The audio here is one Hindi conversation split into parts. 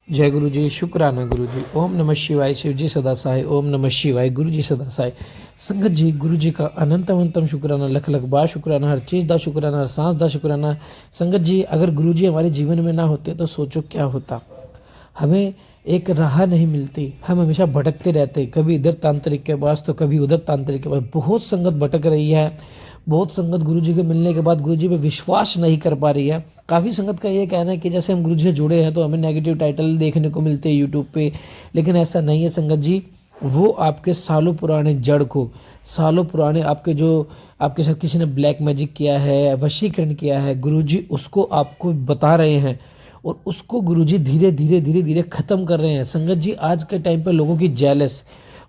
जय गुरु जी, शुक्राना गुरु जी। ओम नमः शिवाय, शिव जी सदा सहाय। ओम नमः शिवाय, गुरु जी सदा सहाय। संगत जी, गुरु जी का अनंत अनंतम शुक्राना, लख लख बार शुक्राना, हर चीज़ दा शुक्राना, हर सांस दा शुक्राना। संगत जी, अगर गुरु जी हमारे जीवन में ना होते तो सोचो क्या होता। हमें एक राह नहीं मिलती, हम हमेशा भटकते रहते, कभी इधर तांत्रिक के पास तो कभी उधर तांत्रिक के पास। बहुत संगत भटक रही है, बहुत संगत गुरु जी के मिलने के बाद गुरु जी पे विश्वास नहीं कर पा रही है। काफ़ी संगत का ये कहना है कि जैसे हम गुरु जी से जुड़े हैं तो हमें नेगेटिव टाइटल देखने को मिलते हैं यूट्यूब पे, लेकिन ऐसा नहीं है संगत जी। वो आपके सालों पुराने जड़ को, सालों पुराने आपके जो आपके साथ किसी ने ब्लैक मैजिक किया है, वशीकरण किया है, गुरुजी उसको आपको बता रहे हैं और उसको गुरुजी धीरे धीरे धीरे धीरे खत्म कर रहे हैं। संगत जी, आज के टाइम पे लोगों की जेलस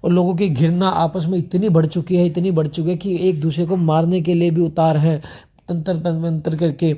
और लोगों की घृणा आपस में इतनी बढ़ चुकी है, इतनी बढ़ चुकी है कि एक दूसरे को मारने के लिए भी उतार है, तंत्र तंत्र करके।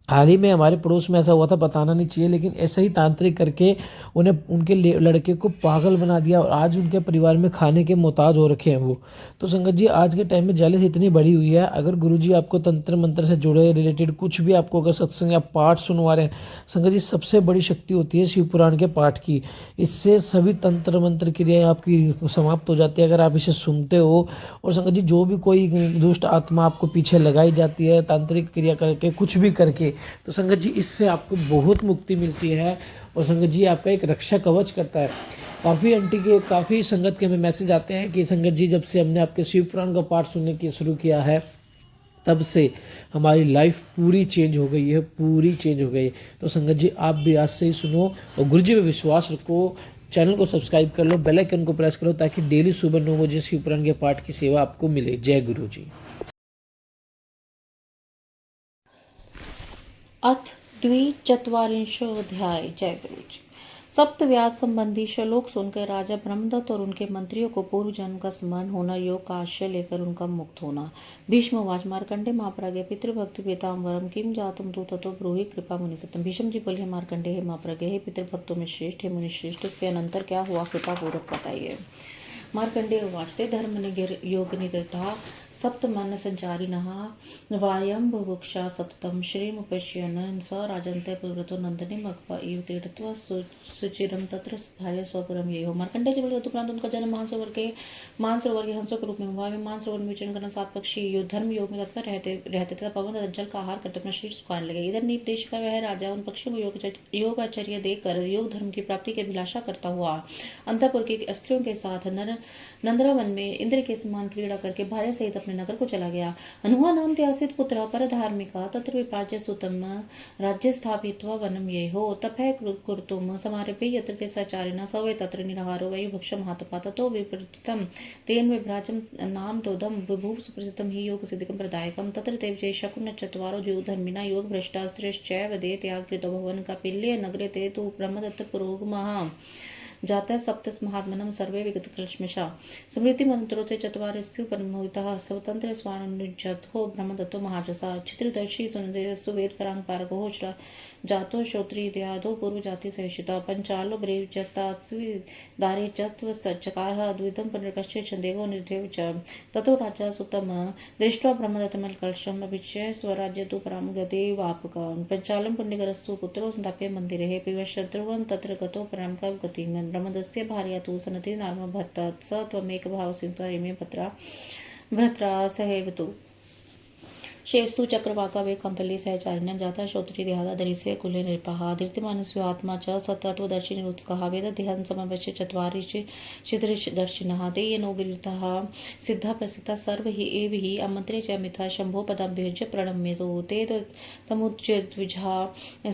हाल ही में हमारे पड़ोस में ऐसा हुआ था, बताना नहीं चाहिए, लेकिन ऐसा ही तांत्रिक करके उन्हें उनके लड़के को पागल बना दिया और आज उनके परिवार में खाने के मोहताज हो रखे हैं वो। तो संगत जी, आज के टाइम में जेलस इतनी बड़ी हुई है। अगर गुरुजी आपको तंत्र मंत्र से जुड़े रिलेटेड कुछ भी, आपको अगर सत्संग या पाठ सुनवा रहे हैं, संगत जी सबसे बड़ी शक्ति होती है शिव पुराण के पाठ की। इससे सभी तंत्र मंत्र क्रियाएं आपकी समाप्त हो जाती है अगर आप इसे सुनते हो। और संगत जी, जो भी कोई दुष्ट आत्मा आपको पीछे लगाई जाती है तांत्रिक क्रिया करके, कुछ भी करके, तो संगत जी इससे आपको बहुत मुक्ति मिलती है और संगत जी आपका एक रक्षा कवच करता है। काफ़ी संगत के हमें मैसेज आते हैं कि संगत जी, जब से हमने आपके शिव पुराण का पाठ सुनने की शुरू किया है तब से हमारी लाइफ पूरी चेंज हो गई है, पूरी चेंज हो गई। तो संगत जी, आप भी आज से ही सुनो और गुरु जी पे विश्वास रखो। चैनल को सब्सक्राइब कर लो, बेल आइकन को प्रेस करो ताकि डेली सुबह 9 बजे शिव पुराण के पाठ की सेवा आपको मिले। जय गुरु जी। अथ द्विचत्वारिंशोऽध्याय। जय गुरु जी। सप्तव्याध संबंधी श्लोक सुनकर राजा ब्रह्मदत्त और उनके मंत्रियों को पूर्व जन्म का स्मरण होना, योग का आश्रय लेकर उनका मुक्त होना। भीष्मवाच मार्कंडे महाप्रज्ञ पितृभक्ति पीताम्बरम किम जातम तु ततो ब्रूहि कृपा मुनि सतम। भीष्म जी बोले, हे मार्कंडे, हे महाप्रज्ञ, हे पितृभक्तों में श्रेष्ठ, हे मुनि श्रेष्ठ, इसके अनंतर क्या हुआ, कृपा पूर्वक बताइए। मार्कंडेय उवाच ते धर्मनिर्योगनिरता सप्तमन संचारिणः वायं बुभुक्षा सततं श्रीमुपश्यन् स राजन्ते पुरतो नंदने मघवा इव तीर्थत्वा सुचिरम तत्र भार्य स्वपुरम ये हो। मार्कंडेय जी बोले, उपरांत उनका जन्म मानसरोवर के हंसों के रूप में हुआ। वे मानसरोवर में विचरण करना, 7 पक्षी धर्म योग में तत्पर रहते तथा पवन तथा जल का आहार करते अपना शरीर सुखाने लगे। इधर नीप देश का वह राजा उन पक्षियों को योग आचर्य देकर योग धर्म की प्राप्ति की अभिलाषा करता हुआ अंतपुर की स्त्रियों के साथ नंदरावन में इंद्र के समान क्रीड़ा करके भार्य सहित अपने नगर को चला गया। अनुहा नाम त्यासित पुत्र पर धार्मिका तत्र विपाज्य सुतम राज्य स्थापित वनम ये हो तपह कुर्तुम समारभे यत्र ते सचारिणा स वै तत्र निराहारो वै भक्षम हातपा ततो विपरीतम तेन विभ्राजम नाम तोदम विभुव सुप्रसिद्धम ही योग सिद्धिकम प्रदायकम तत्र ते विजय शकुन चत्वारो योग धर्मिणा योग भ्रष्टास्त्रैश्चैव दे त्यागकृतो भवन कपिल्य नगरे ते तु ब्रह्मदत्त पुरोगमः जाता सप्तस महात्मनम सर्वे विगत कलशमशा स्मृति मंत्रोचे चत्वारस्यु परमोहितः स्वतंत्र स्वानुजतो ब्रह्मदत्तो महाजसा चित्रदर्शी सुनदे सुवेद परांग पारगो जातो श्रोत्री दयादो पूर्व जाति सहिष्णुता पंचालो ब्रेव जस्तास्वी दारे चत्व सच्चकार द्वितम पुनर्कश्य छंदेगो निर्देव च ततो राजा सुतम दृष्ट्वा ब्रह्मदत्तमल कलशम अभिचय स्वराज्य तु पराम गते वापकं पंचालं पुण्यकरस्तु पुत्रो संताप्य मंदिरे पिबशत्रुवं तत्र गतो पराम कव गतिं ब्रह्मदस्य भार्या तु सनति नाम भर्तात स त्वमेक भाव सिंता इमे पत्रा भ्रत्रा सहैवतु शेषु चक्रवाका वे कंपली सहचारिण्य जाता श्रोत्री देहादा धरिसे कुले निर्पहा धीर्तिमानस्यो आत्मा च सत्तत्वदर्शी निरुत्साह वेद देहं समवश्य चत्वारि दर्शिनः ते येनो गिरितः सिद्धा प्रसिद्धा सर्व ही एव ही अमन्त्रे च मिथा शंभो पदाभ्युज्य प्रणम्यतो ते तमुच्चद्विजा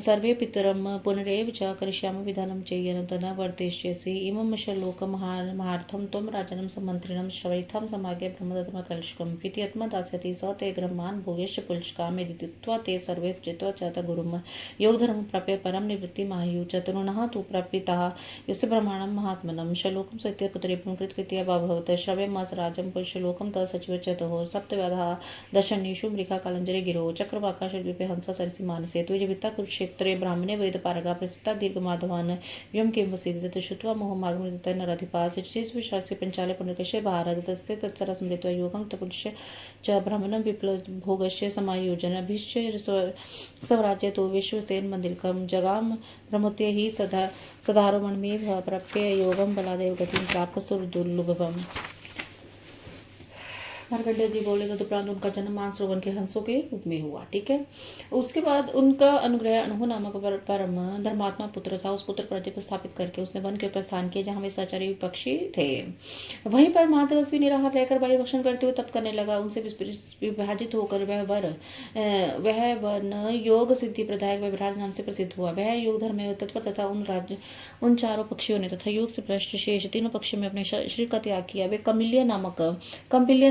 सर्वे पितरं पुनरेव च करिष्यामि विधानं चेयन तना वर्तेष्यसि इमं श्लोकमहार्थं त्वं राजनं समन्त्रिणं श्रवैथं समागे ब्रह्मदत्तमकलशकं प्रीत्यत्म दास्यति स ते ग्रह्मान् भोगेश पुलस्का मेदित्वा ते सर्वे चित्वा च गुरुम योग धर्म प्राप्य परम निवृत्ति मायु चतुर्णः तु प्रापितः यस्य ब्रह्माणं महात्मनं श्लोकं सत्य पुत्रे पुंकृतकृत्य भवत श्रव्यमास राजं पुष्यलोकं तः सचिव चतुः सप्तव्याधः दशन्येषु मृगा कालंजरे गिरो चक्रवाकाशद्वीपे हंस सरसि मानसे द्विजवित्ता कुरुक्षेत्रे ब्राह्मणे वेद पारगा प्रसिद्धा दीर्घमाधवान् व्योम किं वसीदित श्रुत्वा मोहमागमृत नराधिपा शिष्यस्य पंचाले पुनर्कश्य भारत तस्य तत्सर स्मृत्वा योगं तपुष्य च भ्रमणं विप्लवभोगस्य समायोजनभिश्च स्वराज्यतो विश्वसेन मंदिरकं जगाम प्रमुत्य ही सदारोमणमेव प्राप्य योगम बलादेव गतिं प्राप्त सुरदुर्लभम। मार्कंडेय जी बोले तदुपरांत उनका जन्म मानसरोवर के हंसों के रूप में हुआ। ठीक है, उसके बाद उनका अनुग्रह अनहु नामक परम धर्मात्मा पुत्र था। उस पुत्र पर राज्य स्थापित करके उसने वन के प्रस्थान किया जहाँ वे सचारी विपक्षी थे। वहीं पर महातपस्वी निराहार रहकर वायु भक्षण करते हुए तप करने लगा। उनसे विभाजित होकर वह वन योग सिद्धि प्रदायक व्यवराज नाम से प्रसिद्ध हुआ। वह योग धर्म में तत्पर तथा उन चारों पक्षियों ने तथा योग से भ्रष्ट शेष तीनों पक्षियों में अपने शरीर का त्याग किया। वे कम्पिल्य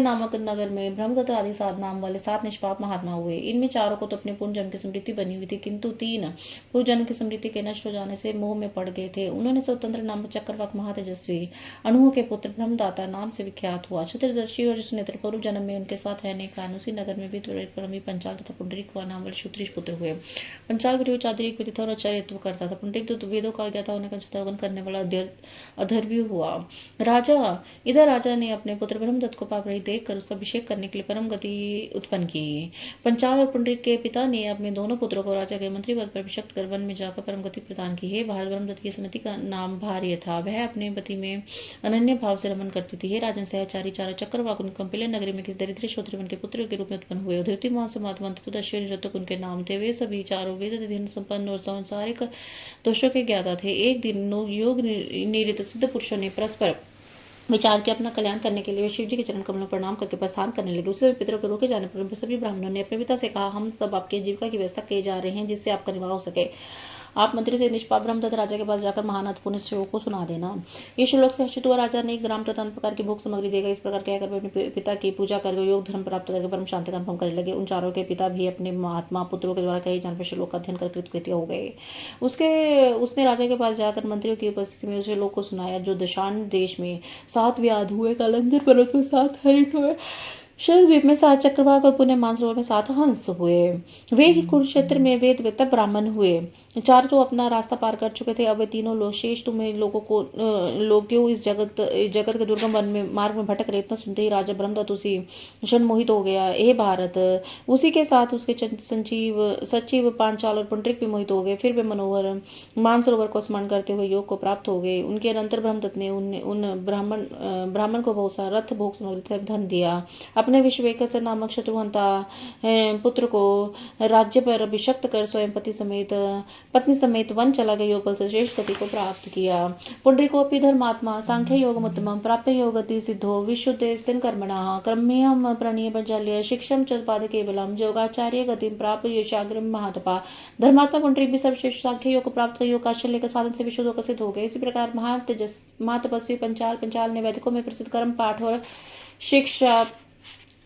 नामक नगर में ब्रह्मदत्त आदि 7 नाम वाले 7 निष्पाप महात्मा हुए। इनमें चारों को तो अपने पूर्व जन्म की स्मृति बनी हुई थी, किंतु 3 पूर्व जन्म की स्मृति के नष्ट हो जाने से मोह में पड़ गए थे। उन्होंने स्वतंत्र नामक चक्रवाक महातेजस्वी अणुओं के पुत्र ब्रह्मदाता नाम से विख्यात हुआ। चतुर्दर्शी और सुनेत्र पूर्व जन्म में उनके साथ रहने के कारण उसी नगर में परमी पंचाल तथा पुंडरीक हुआ नाम वाले क्षत्रिय पुत्र हुए। पंचाल वीर चादरिक विदिता और आचार्यत्व करता था। पुंडरीक वेदों का ज्ञाता होने का चित्रवन करने वाला अधर्वी हुआ। राजा ने अपने पुत्र ब्रह्मदत्त को पाप रहित देखकर उसका अभिषेक करने के लिए परम गति उत्पन्न की। पंचाल और पुंडरीक के पिता ने अपने दोनों पुत्रों को राजा के मंत्री पद पर अभिषिक्त कर वन में जाकर परम गति प्रदान की। हे भारत, ब्रह्मदत्त की सनति का नाम भार्य था। वह अपने पति में अनन्य भाव से रमन करती थी। हे राजन, सहचारी चारों चक्रवाक उनकी कपिल नगरी में किस दरिद्र श्रोत्रियवन के पुत्र के रूप में उत्पन्न हुए। धृतिमान समात्मान तत्वदर्शी निरतक उनके नाम थे। वे सभी चारों वेद अध्ययन संपन्न और सांसारिक दोषों के ज्ञाता थे। एक दिन योग निरत सिद्ध पुरुषों ने परस्पर विचार के अपना कल्याण करने के लिए शिव जी के चरण कमलों प्रणाम करके प्रस्थान करने लगे। उससे पितरों के रोके जाने पर सभी ब्राह्मणों ने अपने पिता से कहा, हम सब आपके जीविका की व्यवस्था किए जा रहे हैं जिससे आपका निर्वाह हो सके। आप मंत्री से निष्पाप ब्रह्मदत्त राजा के पास जाकर महानाथपूर्ण श्लोक को सुना देना। ये श्लोक से हर्षित हुआ राजा ने 1 ग्राम तथा अन्य प्रकार की भोग सामग्री देगा। इस प्रकार कहकर वे अपने पिता की पूजा करके योग धर्म प्राप्त करके परम शांति का अनुभव करने लगे। उन चारों के पिता भी अपने महात्मा पुत्रों के द्वारा कहे जाने पर श्लोक का अध्ययन कर कृतकृत्य हो गए। उसने राजा के पास जाकर मंत्रियों की उपस्थिति में उस श्लोक को सुनाया जो दशान देश में 7 व्याध हुए, कालंदर पर्वत में 7 हरिण हुए, शरद्वीप में 7 चक्रवाक और पुण्य मानसरोवर में 7 हंस हुए। वे ही कुरुक्षेत्र में वेद वेत्ता ब्राह्मण हुए। 4 तो अपना रास्ता पार कर चुके थे। अब वे तीनों लोग शेष तुम्हें लोग क्यों इस जगत के दुर्गम वन में मार्ग में भटक रहे। इतना सुनते ही राजा ब्रह्मदत्त उसी क्षण मोहित हो गया। हे भारत, उसी के साथ उसके सचिव पांचाल और पुंडरीक भी मोहित हो गए। फिर वे मनोहर मानसरोवर को स्मरण करते हुए योग को प्राप्त हो गए। उनके अनंतर ब्रह्मदत्त ने उन ब्राह्मण को बहुत सा रथ भोग सामग्री धन दिया। अपने विश्वेश्वर नामक शत्रुघ्नता पुत्र को राज्य पर अभिषक्त कर स्वयं पत्नी समेत वन चला गया। योग बल से श्रेष्ठ गति को प्राप्त किया। पुंडरीकोपि धर्मात्मा सांख्य योग उत्तमं प्राप्य योगति सिद्धो विशुद्धेस्तिन कर्मणः क्रम्यं प्रणीयपंचाल्य शिक्षम च पाद केवलम योगाचार्य गतिम प्राप्य यशाग्रम महातपा। धर्मात्मा पुंडरीक भी सर्वश्रेष्ठ सांख्य योग को प्राप्त कर योग का आश्रय लेकर साधन से विशुद्ध होकर सिद्ध हो गए। इसी प्रकार महातपस्वी पंचाल ने वैदिकों में प्रसिद्ध कर्म पाठ और शिक्षा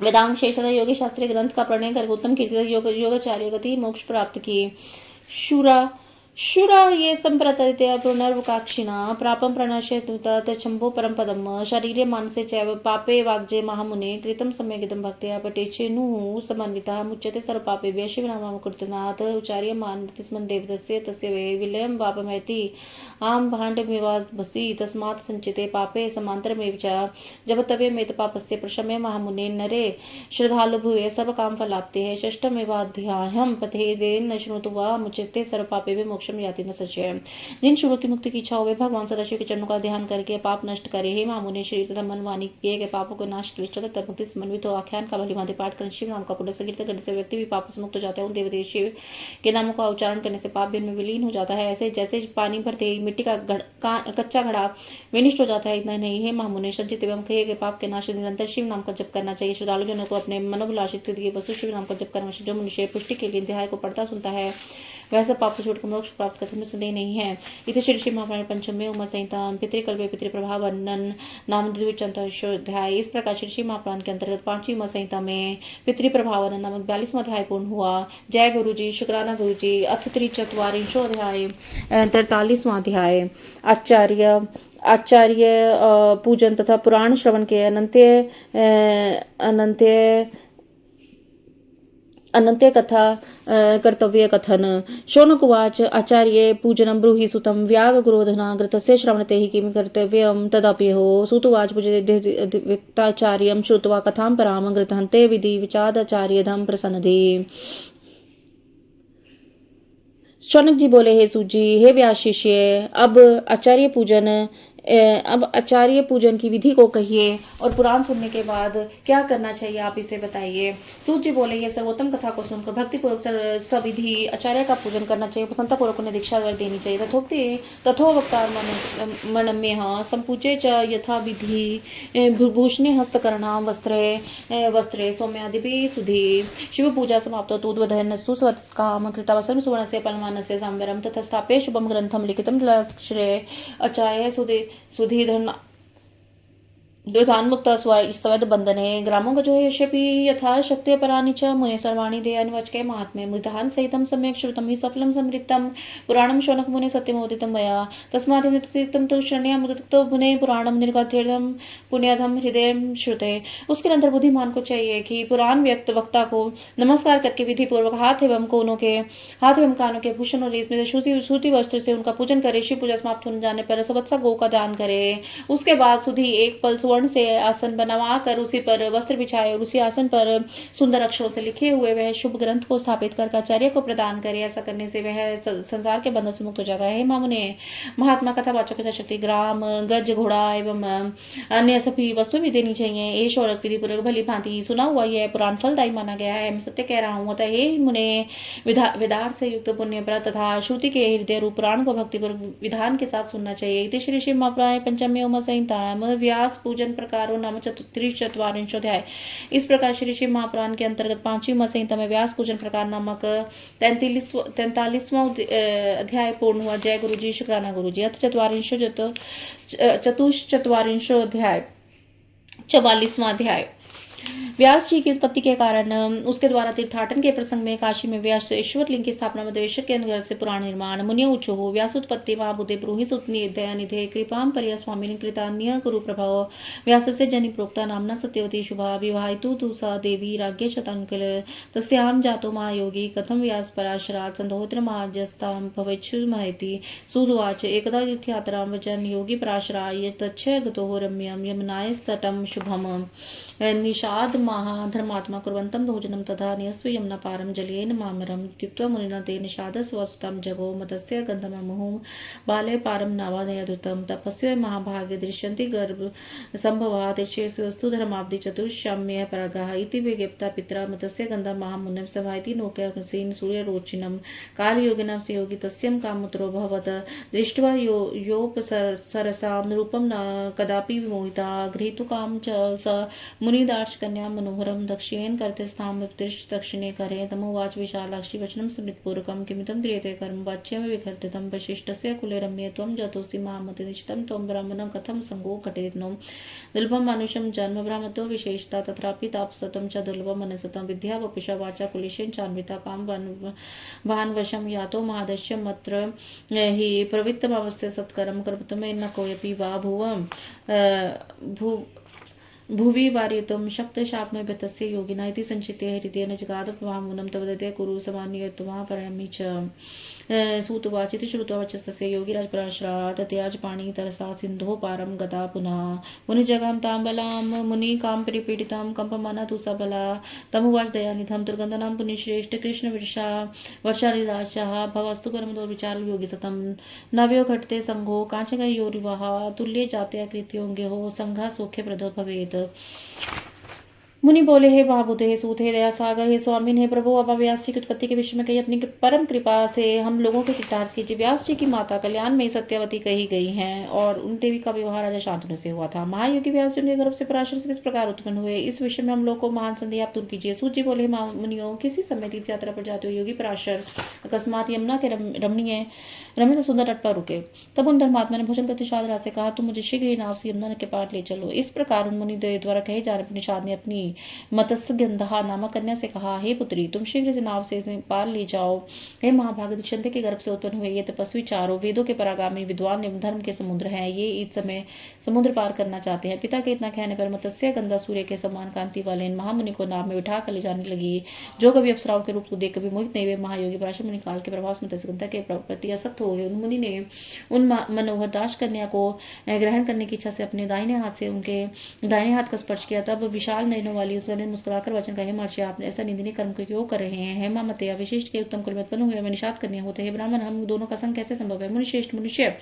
वेदांग शेष तथा योगी शास्त्रीय ग्रंथ का प्रणयन करके उत्तम कीर्ति योगाचार्य गति मोक्ष प्राप्त की। शुरा ये संप्रतरित्या पुनर्वकाक्षिणा प्रापं प्रणश्यत शंभो परम पदम शरीरे मानसे चैव पापे वाग्जे महामुने कृतं सम्यगिदं भक्त्या पटेचेनु समन्वितः मुच्यते सर्वपापेभ्यः शिवनामकृतनाथ उच्चार्यमानं तस्मिन् देवतस्य तस्य वे विलयं पापमेति आम भाण्डमिवाभसि तस्मात् संचिते पापे समान्तरमेव च जपतव्यमेत पापस्य प्रशम्य महामुने नरे श्रद्धालु भूये सर्वकामफलाप्तेः षष्ठमेवाध्यायं पठेदेन शृणुतु वा मुच्यते सर्वपापेभ्यः मोक्षम याति न संशय। जिन शुरू की मुक्ति की इच्छा हो वे भगवान सदाशिव के चरणों का ध्यान करके पाप नष्ट करे। हे महामुनि, शरीर तथा मन वाणी किए गए पापों को नाश के लिए तथा मुक्ति समन्वित हो आख्यान का भली भांति पाठ करने शिव नाम का पुण्य संकीर्तन करने से व्यक्ति भी पापों से मुक्त हो जाता है। उन देवदेव शिव के नामों का उच्चारण करने से पाप भी में विलीन हो जाता है। ऐसे जैसे पानी भरते ही मिट्टी का कच्चा घड़ा विनिष्ट हो जाता है, इतना नहीं है महामुनि, संचित एवं कहे गए पाप के नाश निरंतर शिव नाम का जप करना चाहिए। श्रद्धालु जनों को अपने मनोभिलाषित स्थिति के वस्तु शिव नाम का जप करना चाहिए। जो मनुष्य पुष्टि के लिए अध्याय को पढ़ता सुनता है वैसा पाप छोड़कर मोक्ष प्राप्त करने में संदेह नहीं है। इति श्री महापुराण पंचमे उमा संहिता पितृकल्पे पितृप्रभाव वर्णन नाम द्विचतुर्दशाध्याय। इस प्रकार श्री महापुराण के अंतर्गत 5वीं उमा संहिता में पितृप्रभाव वर्णन नामक 42वां अध्याय पूर्ण हुआ। जय गुरु जी, शुक्राना गुरु जी। अथ त्रिचत्वारिंशो अध्याय 43वां अध्याय आचार्य पूजन तथा पुराण श्रवण के अनन्त्य कथा कर्तव्य कथन शौनक उवाच आचार्ये पूजनं ब्रूहि सुतं व्याघ्रोधना घृतस्य श्रवणते हि किं कर्तव्यं तदप्यहो सुत उवाच पूजयेद्विक्ताचार्यं श्रुत्वा कथां परां घृतहन्ते विधि विचादाचार्यधं प्रसन्नधि। शौनक जी बोले, हे सूत जी, हे व्यास शिष्य, अब आचार्य पूजन की विधि को कहिए और पुराण सुनने के बाद क्या करना चाहिए आप इसे बताइए। सूत जी बोले, ये सर्वोत्तम कथा को सुनकर भक्तिपूर्वक सविधि आचार्य का पूजन करना चाहिए, प्रसन्नतापूर्वक उन्हें दीक्षा देनी चाहिए। तथोक्ता मणम्य संपूज्य च यथा विधि भूषणे हस्तकरणां वस्त्रे सौम्यादिभिः सुधी शिव पूजा समाप्तो तूद्वधन सुस्वत्काम कृतावसरं सुवर्णस्य पलमानस्य सांबरं तथा स्थाप्य शुभं ग्रंथं लिखितं लक्ष्रे अचार्य सुधीधन दुधान्मुक्ता स्वैद बंधने ग्रामो गजो यशपि यथा शक्ति परानि च मुने सर्वाणि देयानि वचके महात्म्ये मुदान सहितं सम्यक् श्रुतं हि सफलं समृद्धं पुराणं शौनक मुने सत्यमोदितं मया तस्माद् तु शरण्यामृतो मुने पुराणं निर्गाध्यर्थं पुण्यधम हृदय श्रुते। उसके अंदर बुद्धिमान को चाहिए कि पुराण वक्ता को नमस्कार करके विधि पूर्वक हाथ एवं कानों के भूषण और रेशमी सूती वस्त्र से उनका पूजन करे। शिव पूजा समाप्त होने जाने पर सवत्सा गौ का दान करे। उसके बाद सुधी एक पल स्वर्ण से आसन बनवा कर उसी पर वस्त्र बिछाए और उसी आसन पर सुंदर अक्षरों से लिखे हुए वह शुभ ग्रंथ को स्थापित कर आचार्य को प्रदान करे। ऐसा करने से वह संसार के बंधन से मुक्त हो जाएगा। हे मामुने, महात्मा कथावाचक शक्ति ग्राम गज घोड़ा एवं अन्य सभी वस्तुएं भी देनी चाहिए। ये शौनक विधि पूर्वक भली भांति सुना हुआ यह पुराण फलदायी माना गया है। मैं सत्य कह रहा हूँ। अतः हे मुने, विदार से युक्त पुण्य पर तथा श्रुति के हृदय रूप पुराण को भक्तिपूर्वक विधान के साथ सुनना चाहिए। श्री शिव महापुराणे पंचमे ओम संहिता व्यास पूजन प्रकारो नाम 34 अध्याय। इस प्रकार श्री शिव महापुराण के अंतर्गत 5वीं उमा संहिता में व्यास पूजन प्रकार नामक 43वां अध्याय पूर्ण हुआ। जय गुरु जी, शुक्राना गुरु जी। अथ चतुश्चत्वारिंशो अध्याय 44वां अध्याय। व्यास जी की उत्पत्ति के कारण उसके द्वारा तीर्थाटन के प्रसंग में काशी में व्यास ईश्वर लिंग की स्थापना मधुवेश्वर के अनुग्रह से पुराण निर्माण मुनिय उच्चो हो व्यासोत्पत्ति महाबुद्धे ब्रूहि सुतनी दयानिधे कृपाम परिया स्वामिनी कृतान्य गुरु प्रभाव व्यास से जनि प्रोक्ता नामना सत्यवती शुभा विवाहितु तुसा देवी राज्ञ शतानुकल तस्याम जातो महायोगी कथम व्यास पराशरात् संधोत्र महाजस्ताम भवेच्छु महति सुदवाच एकदा तीर्थयात्रां वचन योगी पराशराय तच्छ गतो रम्यम यमुनाय तटम शुभम निषाद धर्मात्मा कुर्वन्तं भोजनं तथा न्यस्व यमुना पारं जलेन मामरं त्यक्त्वा मुनिना ते निषादस्वसुतं जगो मतस्य गन्धममुहुं बाले पारं नावादयदुतं तपस्वी महाभागे दृश्यन्ति गर्भ संभवात् इच्छेषु धर्माब्धि चतुष्षाम्य परागाः इति विज्ञप्ता पित्रा मतस्य गन्धं महामुनिं सभायति नोक्यसीन सूर्यरोचिनं कालयोगिनं सुयोगी तस्यं कामुत्रो भवत् दृष्ट्वा योपसरसां रूपं न कदापि विमोहिता गृहीतुकां च स मुनिदार्श कन्या मनोहरम दक्षिणेन करते स्थाम दक्षिणे करे तमोवाच विशालाक्षी वचनम स्मृतपूर्वकम किमिदं क्रियते कर्म वाच्यम विघर्तितं वशिष्ठस्य कुले रम्ये त्वं जतोसि मामति निश्चितं त्वं ब्राह्मणं कथं संगो घटेनो दुर्लभं मानुषं जन्म ब्राह्मतो विशेषता तत्रापि तापसतं च दुर्लभं मनसतं विद्या वपुषा वाचा कुलिशेन चान्विता काम भानवशं यातो महादश्यं मत्र हि प्रवृत्तमवस्थे सत्करं कर्तुमे न कोऽपि वा भुवि वार्यतुं शक्तशाप्मे तस्य योगिना इति संचित्य हृदयेन जगाद महामुनं तवदते कुरु समान्यत्वा परमि च सूतवाच इति श्रुत्वा वचस्तस्य योगिराज पराशरात् त्याज पाणि तरसा सिन्धोः पारं गता पुनः मुनिजगां ताम्बलां मुनिकां परिपीडितां कम्पमाना तु सबला तमुवाच दयानिधं दुर्गन्धनां पुण्यश्रेष्ठ कृष्ण वर्षानिराशः भवस्तु परमदो विचार योगी सतं नव्यो घटते संघो कांचकयोरिवः तुल्ये जात्या कृत्योंगे हो संघा सौख्य प्रदो भवेत्। मुनि बोले, हे महाबुद्धे, हे सूत, हे दया सागर, हे स्वामी, हे प्रभु, अब व्यास जी की उत्पत्ति के विषय में कही अपनी परम कृपा से हम लोगों के कृतार्थ कीजिए। व्यास जी की माता कल्याण में सत्यवती कही गई हैं और उन देवी का विवाह राजा शांतनु से हुआ था। महायोगी व्यास जी उनके गर्भ से पराशर से किस प्रकार उत्पन्न हुए, इस विषय में हम लोग को महान संदेह आप दूर कीजिए। सूत जी बोले, मुनियों, किसी समय तीर्थ यात्रा पर जाते हुए योगी पराशर अकस्मात यमुना के ब्रह्मदत्त सुंदर तट पर रुके। तब उन धर्मात्मा ने भोजन करते निषाद राज से कहा, तुम मुझे शीघ्र ही नाव से यमुना के पार ले चलो। इस प्रकार उन मुनि द्वारा कहे जा रहे निषाद ने अपनी मत्स्यगंधा नामक कन्या से कहा, हे पुत्री, तुम शीघ्र से नाव से इसे पार ले जाओ। हे महाभाग, दक्षिणते के गर्भ से उत्पन्न हुए ये तपस्वी चारों वेदों के परागामी विद्वान एवं धर्म के समुद्र हैं। ये इस समय समुद्र पार करना चाहते हैं। पिता के इतना कहने पर मत्स्य गंधा सूर्य के समान कांति वाले इन महामुनि को नाव में उठा कर ले जाने लगी। जो कभी अप्सराओं के रूप को देख कभी मोहित नहीं हुए महायोगी पराशर मुनि काल के प्रभाव में मत्स्य गंधा के प्रति आसक्त हो गए। उन मुनि ने उन मनोहर दास कन्या को ग्रहण करने की इच्छा से अपने दाहिने हाथ से उनके दाहिने हाथ का स्पर्श किया। तब विशाल नयनों वाली उस ने मुस्कुराकर वचन कहे, महर्षि, आप ऐसा निंदनीय कर्म क्यों कर रहे हैं? हेमा मते विशिष्ट के उत्तम कुल में उत्पन्न हुए निषाद कन्या होते हैं। ब्राह्मण, हम दोनों का संग कैसे संभव है? मुनिश्रेष्ठ, मनुष्य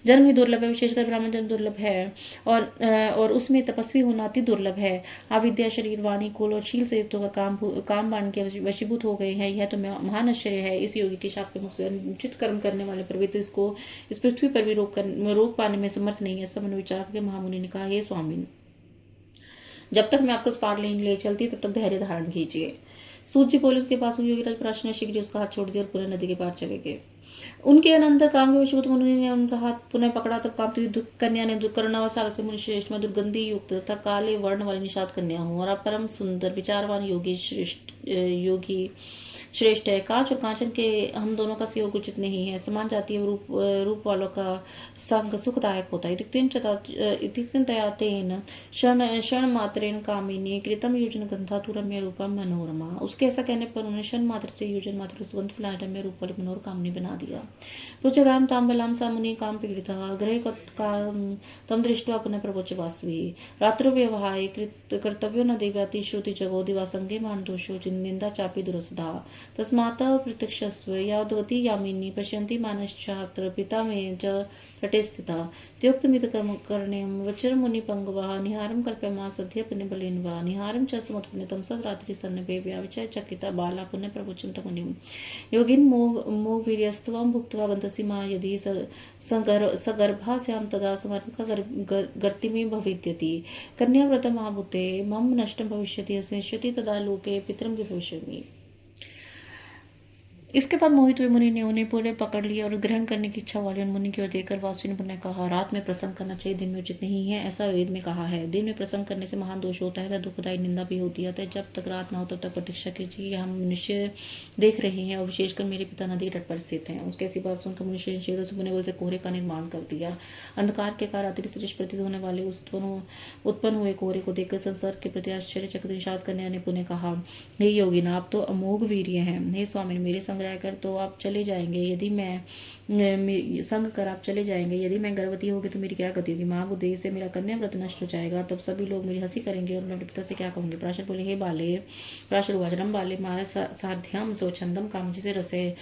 जन्म ही दुर्लभ है, विशेषकर ब्राह्मण जन्म दुर्लभ है, और उसमें तपस्वी होना अति दुर्लभ है। अविद्या शरीर वाणी कुल और शील से युक्त होकर काम बाण के वशीभूत हो गए हैं। यह तो महान आश्चर्य है। इस योगी के शाप के मुख से अनुचित कर्म करने वाले प्रवृत्ति इसको इस पृथ्वी पर भी रोक पाने में समर्थ नहीं है। सब विचार के महामुनि ने कहा, हे स्वामी, जब तक मैं आपको उस पार ले चलती तब तक धैर्य धारण कीजिए। सूत जी बोले, उसके पास योगी राज पराशर ने शीघ्र उसका हाथ छोड़ दिया और पुनः नदी के पार चले गए। उनके अनंतर काम के वशीभूत मुनि ने उनका हाथ पुनः पकड़ा। तब कामती कन्या ने करुणा और सागर से मुनि श्रेष्ठ में दुर्गंधी युक्त तथा काले वर्ण वाली निषाद कन्या हूँ, और आप परम सुंदर विचारवान योगी श्रेष्ठ है। कांच और कांचन के हम दोनों का योग उचित नहीं है। समान जातीय रूप वालों का संग सुखदायक होता है। क्षण मात्रेण कामिनी कृतम योजन गंधा तु रम्य रूपम मनोरमा। उसके ऐसा कहने पर उन्हें क्षण मात्र से योजन मात्र सुगंध फुलाए रम्य रूप वाली मनोर कामनी बना दिया। पुच्छगाम तांबलाम सा मुनि काम पीड़ितः ग्रह तम दृष्ट्वा पुनः प्रवोच वास्वी रात्रो व्यवहाय कर्तव्यो न देव्याति श्रुति जगो दिवा संगे मान दोषो चिन्निंदा चापी दुरसधा तस्मात् प्रत्यक्षस्व यावद्वती यामिनी पश्यन्ति मानश्चात्र पिता में च तटे स्थिता त्युक्तमित कर्म कर्ण्यं वचर मुनि पंगवः निहारं कल्प्यमा सद्य पुण्य बलेन वा निहारं च समुत्पुण्यतं सरात्रि सन्नभे व्याविचय चकिता बाला पुण्य प्रवोचम तमुनिम योगिन मोह वीर्यस्त्वं भुक्त्वा गन्तसि मा यदि सगर्भास्यां तदा समर्पिका गर्तिमे भविष्यति कन्याव्रतमाभूते मम नष्टं भविष्यति हसिष्यति तदा लोके पितरं विभविष्यामि। इसके बाद मोहित हुए मुनि ने उन्हें पूरे पकड़ लिया और ग्रहण करने की इच्छा वाले उन मुनि की ओर देखकर वासुदेव ने पुनः कहा, रात में प्रसंग करना चाहिए, दिन में उचित नहीं है, ऐसा वेद में कहा है। दिन में प्रसंग करने से महान दोष होता है, दुखदायी निंदा भी होती है। जब तक रात ना हो तब तक प्रतीक्षा कीजिए। हम मनुष्य देख रहे हैं और विशेषकर मेरे पिता नदी तट पर स्थित हैं। उसकी ऐसी बात सुनकर मनुष्य पुण्य बल से कोहरे का निर्माण कर दिया। अंधकार के कारण अतिरिक्त सृष्टि प्रतीत होने वाले उत्पन्न हुए कोहरे को देखकर संसर्ग के प्रति आश्चर्यचकित निषाद कन्या ने पुनः कहा, हे योगिन, आप तो अमोघ वीर्य हैं। हे स्वामी, मेरे संग्रह कर तो आप चले जाएंगे। यदि मैं संग कर आप चले जाएंगे। यदि मैं गर्भवती होगी तो मेरी क्या गति होगी? महाबुद्धि से मेरा कन्या व्रत नष्ट हो जाएगा। तब सभी लोग मेरी हंसी करेंगे और मैं पिता से क्या कहूंगी? पराशर बोले, हे बाले, पराशर वाचरम बाले माया साध्याम स्वच्छंदम काम जिसे रसे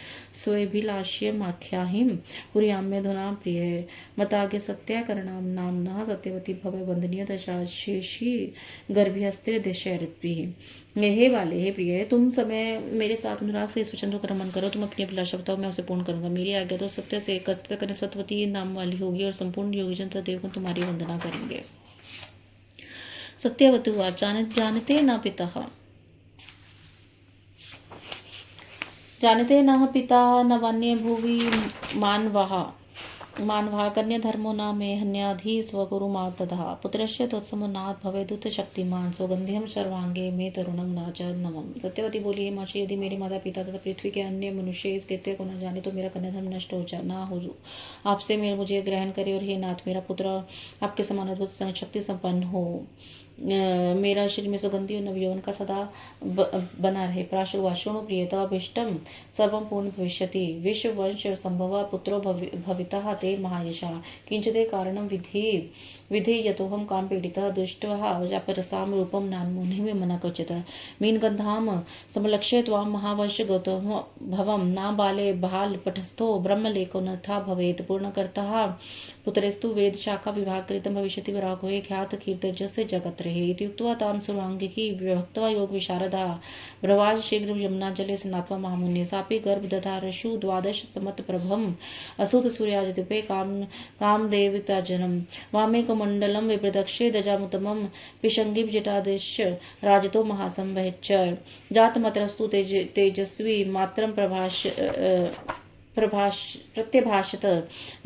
स्वेभिलाष्यम आख्याहिम पुरियाम्य धुना प्रिय मतागे सत्याकरणाम नाम न सत्यवती भव बंधनीय दशा शेषी गर्भस्त्र दशरपी। हे वाले, हे प्रिय, तुम समय मेरे साथ अनुराग से स्वच्छंदों का रमन करो। तुम अपनी अभिलाषा बताओ, मैं उसे पूर्ण करूंगा। मेरी आज्ञा तो सत्य से कर्तव्य करने सत्यवती नाम वाली होगी और संपूर्ण योगीजन तथा देवगण तुम्हारी वंदना करेंगे। सत्यवती हुआ, जानते न पिता न वन्य भुवि मानवः कन्या धर्मो न मे हन्याधि स्वगुरु मातधा पुत्रस्य तत्समो नाथ भवेदुत शक्तिमान सौगंध्यम सर्वांगे मे तरुणम नाच नमम। सत्यवती बोली, हे महर्षि, यदि मेरे माता पिता तथा पृथ्वी के अन्य मनुष्य इस कृत्य को न जाने तो मेरा कन्या धर्म नष्ट हो आपसे मुझे ग्रहण करे, और हे नाथ, मेरा पुत्र आपके समान अद्भुत शक्ति संपन्न हो। मेरा शरीर में सुगंधी और नवयौवन का सदा बना रहे। पराशर वाशुणु प्रियता अभिष्टम सर्वं पूर्ण भविष्यति विश्ववंश संभव पुत्रो भविता ते महायशा किंचिदे कारणं विधि यतोहम काम पीड़ितः दुष्टः जापरसाम रूपम नान्मुनि में मना क्वचित् मीनगंधाम समलक्ष्य त्वां महावश गौतम भवम ना बाले बाल पठस्थो ब्रह्मलेखो न था भवेत् पूर्णकर्ता पुत्रेस्तु वेद शाखा विभाग कृतं भविष्यति वराहो ख्यात कीर्तजस्य जगत रहे इत्युक्त्वा तां सर्वांगिकी विभक्त्वा योग विशारदा ब्रवाज शीघ्र यमुना जले स्नात्वा महामुनि सापि गर्भ दधारशु द्वादश समत प्रभम असुत सूर्यादित्युपे कामदेवता जनम वामे कमंडलम विप्रदक्षे दजामुतमम पिशंगी जटादिश्य राजतो महासंवहच्च जातमत्रस्तु तेजस्वी मात्रम प्रत्यभाषत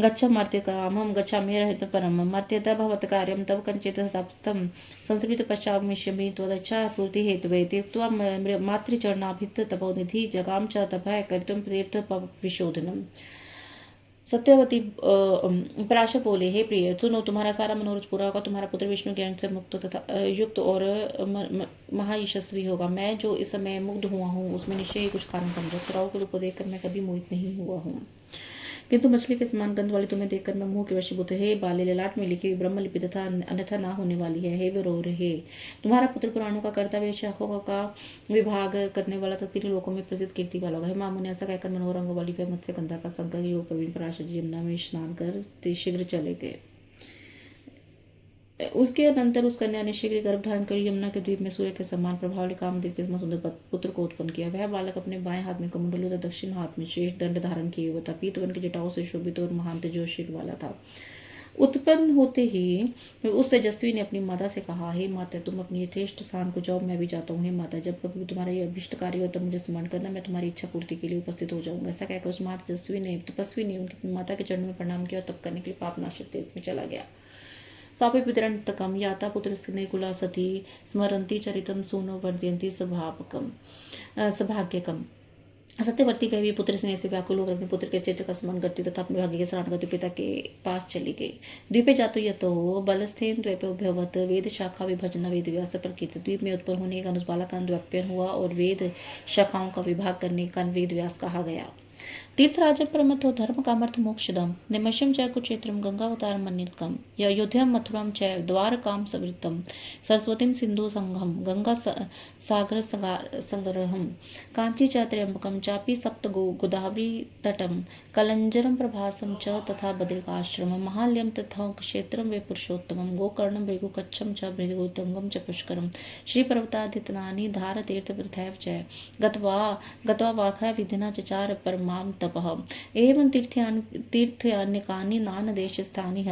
गच्छमर्त्यकामं गच्छामि रहित परम मर्त्यता भवत् कार्यं तव कञ्चित् तप्तं संस्कृत पश्चामिष्यमि त्वदच्छा पूर्ति हेतवे त्यक्त्वा मातृचरणाभित तपोनिधि जगाम च तपः कर्तुं तीर्थ विशोधनम्। सत्यवती पराशर बोले, हे प्रिय सुनो, तुम्हारा सारा मनोरथ पूरा होगा, तुम्हारा पुत्र विष्णु ज्ञान से मुक्त तथा युक्त और महायशस्वी होगा। मैं जो इस समय मुग्ध हुआ हूँ उसमें निश्चय ही कुछ कारण समझो। तुराव के रूप को देखकर मैं कभी मोहित नहीं हुआ हूँ, किंतु मछली के समान गंध वाली तुम्हें देखकर मैं मुंह के वशीभूत। हे बाले, ललाट में लिखी हुई ब्रह्म लिपि तथा अन्यथा ना होने वाली है। हे विरोह, हे तुम्हारा पुत्र पुराणों का कर्तव्य शाखों का विभाग करने वाला तथा तीनों लोकों में प्रसिद्ध कीर्ति वाला होगा। हे मामू ने ऐसा कहकर मनोरंग वाली वह मुझसे गंधा का संकर योग प्रवीण पराशर जी यमुना में स्नान कर शीघ्र चले गए। उसके अनंतर उस कन्या ने शीघ्र गर्भ धारण कर यमुना के द्वीप में सूर्य के समान प्रभावशाली कामदेव के सुंदर पुत्र को उत्पन्न किया। वह बालक अपने बाएं हाथ में कमंडलू तथा दक्षिण हाथ में शेष दंड धारण किए हुआ था। पीतवन की जटाओं से शोभित और महान तेजोशील वाला था। उत्पन्न होते ही उस तेजस्वी ने अपनी माता से कहा, हे माता, तुम अपनी यथेष्ट स्थान को जाओ, मैं भी जाता हूँ। हे माता, जब कभी तुम्हारा यह अभिष्ट कार्य हो तब मुझे स्मरण करना, मैं तुम्हारी इच्छा पूर्ति के लिए उपस्थित हो जाऊंगा। ऐसा कहकर उस तपस्वी ने उनकी माता के चरणों में प्रणाम किया और तप करने के लिए पापनाशक तीर्थ में चला गया। सापे पितरंतकम याता पुत्र स्नेकुला सती स्मरंती चरितम सूनो वर्धयंती सभाग्यकम। सत्यवर्ती गए हुए पुत्र स्नेह से व्याकुल होकर अपने पुत्र के चित्र का स्मरण करती तथा अपने भाग्य के स्नान करते पिता के पास चली गई। द्वीपे जातो यतो बलस्थेन द्वीपोभ्यवत वेद शाखा विभजना वेद व्यास प्रकृत। द्वीप में उत्पन्न होने का अनुज बालक द्व्यपन हुआ और वेद शाखाओं का विभाग करने का वेद व्यास कहा गया। तीर्थराज परमतो धर्म कामर्थ मोक्षदम निमशम च कुक्षेत्रम गंगावतार मन्नितकम अयोध्याम मथुराम च द्वारकाम सवृतम सरस्वतीम सिंधु संगम गंगा सागर संग्रहम कांची च त्र्यंबकम चापी सप्त गोदावरी तटम कलंजरम प्रभासम च तथा बद्रिकाश्रम महाल्यम तथा क्षेत्रम वे पुरुषोत्तमम गोकर्णम भृगुकच्छम च भृगुतंगम च पुष्करम श्री पर्वतादितनानि धार तीर्थ प्रथैव च गत्वा वाखा विधिना चचार परमाम तपः एवं तीर्थयान्यकानि नानदेशस्थानि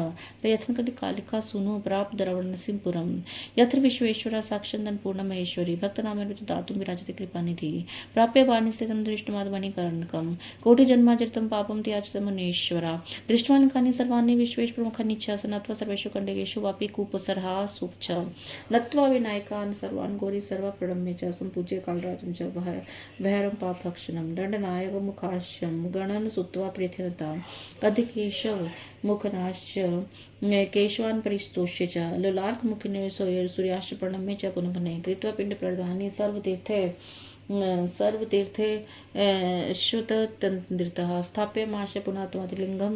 प्रयत्नकटि कालिका सुनो प्राप्त द्रवणसिंहपुरम यत्र विश्वेश्वरा साक्षादन पूर्ण महेश्वरी भक्त नाम दातुं विराजते कृपानिधि प्राप्य वाणी स्थितं दृष्टमाद्मणि कर्णकम कोटि जन्मार्जितं पापं त्याज मुनीश्वरा दृष्टवानिकानि सर्वाणि विश्वेश प्रमुखानि च नत्वा सर्वेषु खण्डेषु वापि कूपसरहा सुप्छ नत्वा विनायकान् सर्वान् गौरी सर्व प्रणम्य च संपूज्य कालराजं च भैरं पापभक्षणं दण्डनायक मुखाश्यं गणन सुत्वा पृथ्वीता अधिकेशव मुखनाश्य केशवान् परिस्तोष्य च ललार्क मुखिने सूर्याश्र प्रणम्य च पुनः कृत्वा पिंड प्रदानि सर्वतीर्थे श्रुततन्द्रितः स्थाप्य माश पुनात्मलिंगम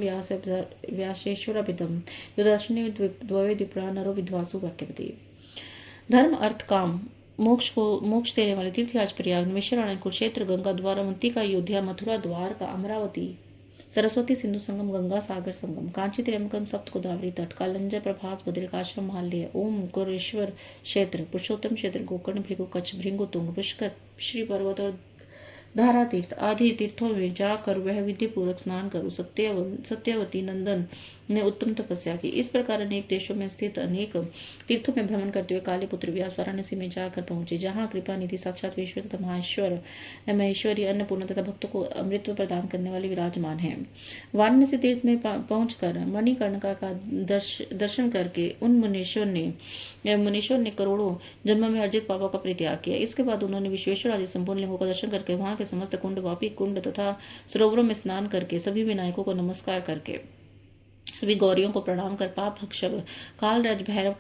व्यासेश्वरभिदं युदर्शने द्वये दिप्रा नरो विद्वासु वाक्यवती। धर्म अर्थ काम मोक्ष देने वाले तीर्थराज प्रयाग मिश्रण कुरुक्षेत्र गंगा द्वारावंती का अयोध्या मथुरा द्वार का अमरावती सरस्वती सिंधु संगम गंगा सागर संगम कांची त्र्यंबकम सप्त गोदावरी तट कालंजर प्रभास बद्रिकाश्रम महाल्य ओम कुरेश्वर क्षेत्र पुरुषोत्तम क्षेत्र गोकर्ण भृगु कच्छ भृंगु तुंग पुष्कर श्री पर्वत और धारा तीर्थ आदि तीर्थों में जाकर वह विधि पूर्वक स्नान करो। सत्यवती नंदन ने उत्तम तपस्या की। इस प्रकार अनेक देशों में स्थित अनेक तीर्थों में भ्रमण करते हुए काली पुत्र व्यास वाराणसी में जाकर पहुंचे, जहाँ कृपा निधि साक्षात विश्व तथा महेश्वरी अन्नपूर्ण तथा भक्तों को अमृत प्रदान करने वाले विराजमान है। वाराणसी तीर्थ में पहुंचकर मणिकर्णिका का दर्शन करके उन मुनीश्वर ने करोड़ों जन्मों में अर्जित पापों का परित्याग किया। इसके बाद उन्होंने विश्वेश्वर आदि संपूर्ण लिंगों का दर्शन करके वहां के समस्त कुंड वापी कुंड तथा सरोवरों में स्नान करके सभी विनायकों को नमस्कार करके सभी गौरियों को प्रणाम कर पाप भक्षक कालराज भैरव